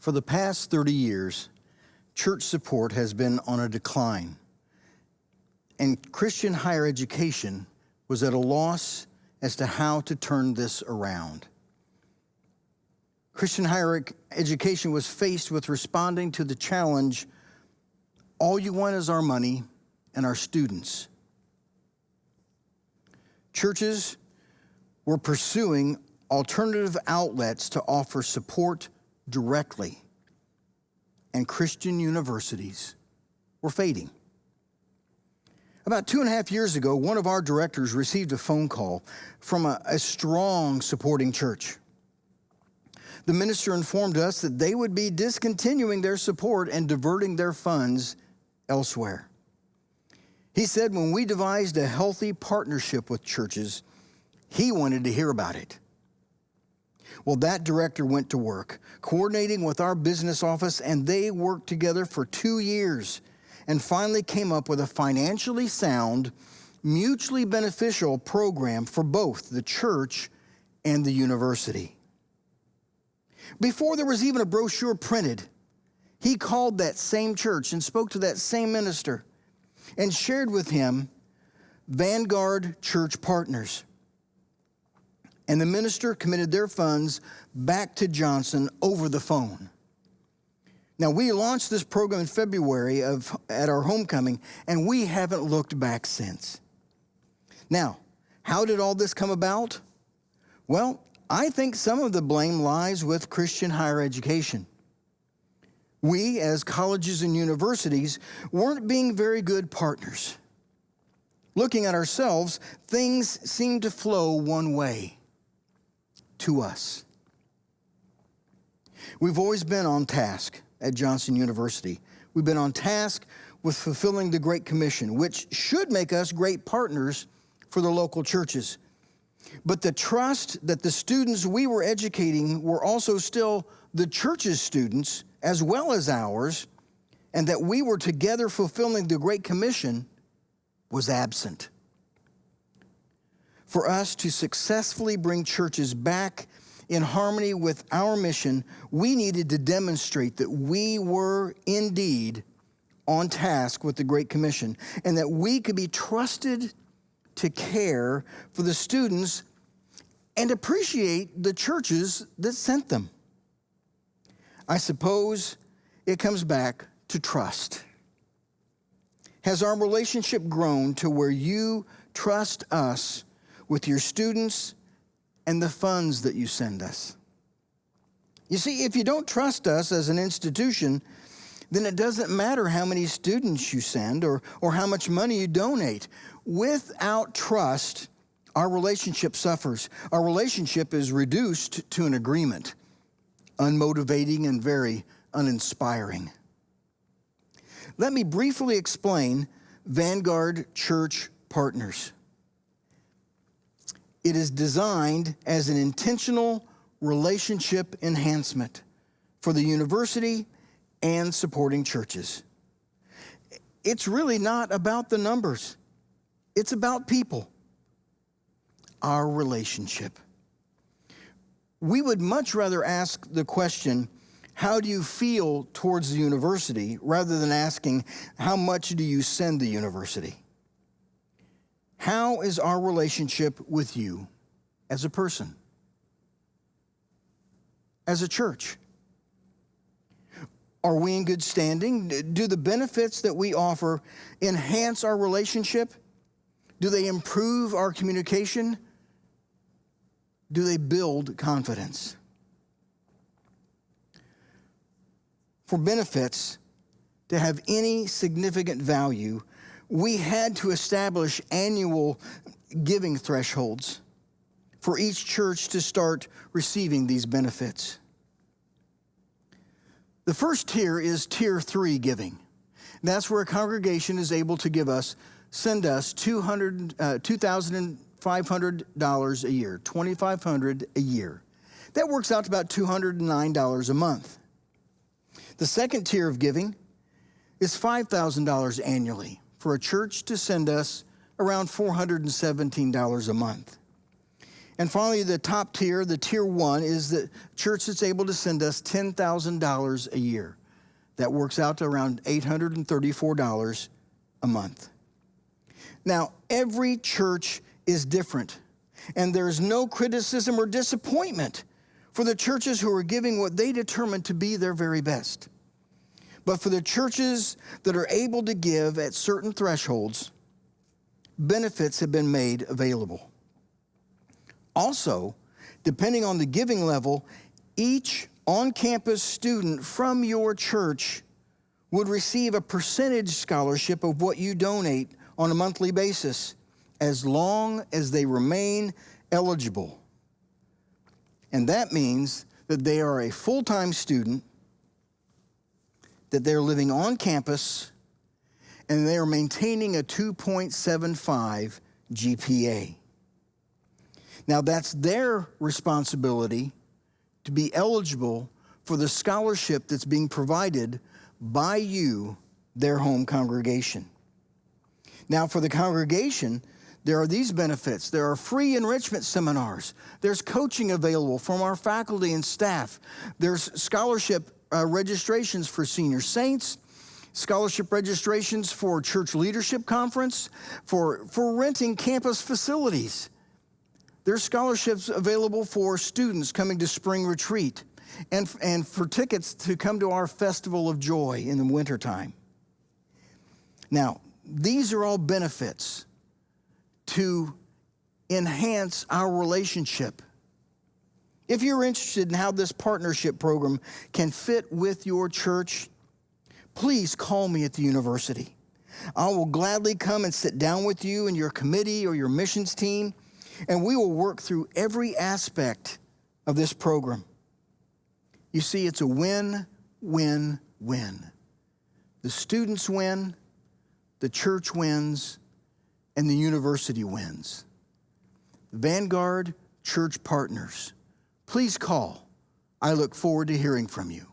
For the past 30 years, church support has been on a decline, and Christian higher education was at a loss as to how to turn this around. Christian higher education was faced with responding to the challenge, all you want is our money and our students. Churches were pursuing alternative outlets to offer support directly, and Christian universities were fading. About 2.5 years ago, one of our directors received a phone call from a strong supporting church. The minister informed us that they would be discontinuing their support and diverting their funds elsewhere. He said when we devised a healthy partnership with churches, he wanted to hear about it. Well, that director went to work, coordinating with our business office, and they worked together for 2 years and finally came up with a financially sound, mutually beneficial program for both the church and the university. Before there was even a brochure printed, he called that same church and spoke to that same minister and shared with him Vanguard Church Partners. And the minister committed their funds back to Johnson over the phone. Now, we launched this program in February at our homecoming, and we haven't looked back since. Now, how did all this come about? Well, I think some of the blame lies with Christian higher education. We, as colleges and universities, weren't being very good partners. Looking at ourselves, things seemed to flow one way. To us. We've always been on task at Johnson University. We've been on task with fulfilling the Great Commission, which should make us great partners for the local churches. But the trust that the students we were educating were also still the church's students as well as ours, and that we were together fulfilling the Great Commission was absent. For us to successfully bring churches back in harmony with our mission, we needed to demonstrate that we were indeed on task with the Great Commission and that we could be trusted to care for the students and appreciate the churches that sent them. I suppose it comes back to trust. Has our relationship grown to where you trust us with your students and the funds that you send us? You see, if you don't trust us as an institution, then it doesn't matter how many students you send or how much money you donate. Without trust, our relationship suffers. Our relationship is reduced to an agreement, unmotivating and very uninspiring. Let me briefly explain Vanguard Church Partners. It is designed as an intentional relationship enhancement for the university and supporting churches. It's really not about the numbers. It's about people, our relationship. We would much rather ask the question, how do you feel towards the university, rather than asking, how much do you send the university? How is our relationship with you as a person, as a church? Are we in good standing? Do the benefits that we offer enhance our relationship? Do they improve our communication? Do they build confidence? For benefits to have any significant value, we had to establish annual giving thresholds for each church to start receiving these benefits. The first tier is Tier 3 giving. That's where a congregation is able to send us $2,500 a year, $2,500 a year. That works out to about $209 a month. The second tier of giving is $5,000 annually for a church to send us around $417 a month. And finally, the top tier, the tier 1, is the church that's able to send us $10,000 a year. That works out to around $834 a month. Now, every church is different, and there's no criticism or disappointment for the churches who are giving what they determine to be their very best. But for the churches that are able to give at certain thresholds, benefits have been made available. Also, depending on the giving level, each on-campus student from your church would receive a percentage scholarship of what you donate on a monthly basis, as long as they remain eligible. And that means that they are a full-time student, that they're living on campus, and they are maintaining a 2.75 GPA. Now, that's their responsibility to be eligible for the scholarship that's being provided by you, their home congregation. Now, for the congregation, there are these benefits. There are free enrichment seminars. There's coaching available from our faculty and staff. There's scholarship registrations for senior saints, scholarship registrations for church leadership conference, for renting campus facilities. There's scholarships available for students coming to spring retreat and for tickets to come to our Festival of Joy in the wintertime. Now, these are all benefits to enhance our relationship. If you're interested in how this partnership program can fit with your church, please call me at the university. I will gladly come and sit down with you and your committee or your missions team, and we will work through every aspect of this program. You see, it's a win-win-win. The students win, the church wins, and the university wins. Vanguard Church Partners, please call. I look forward to hearing from you.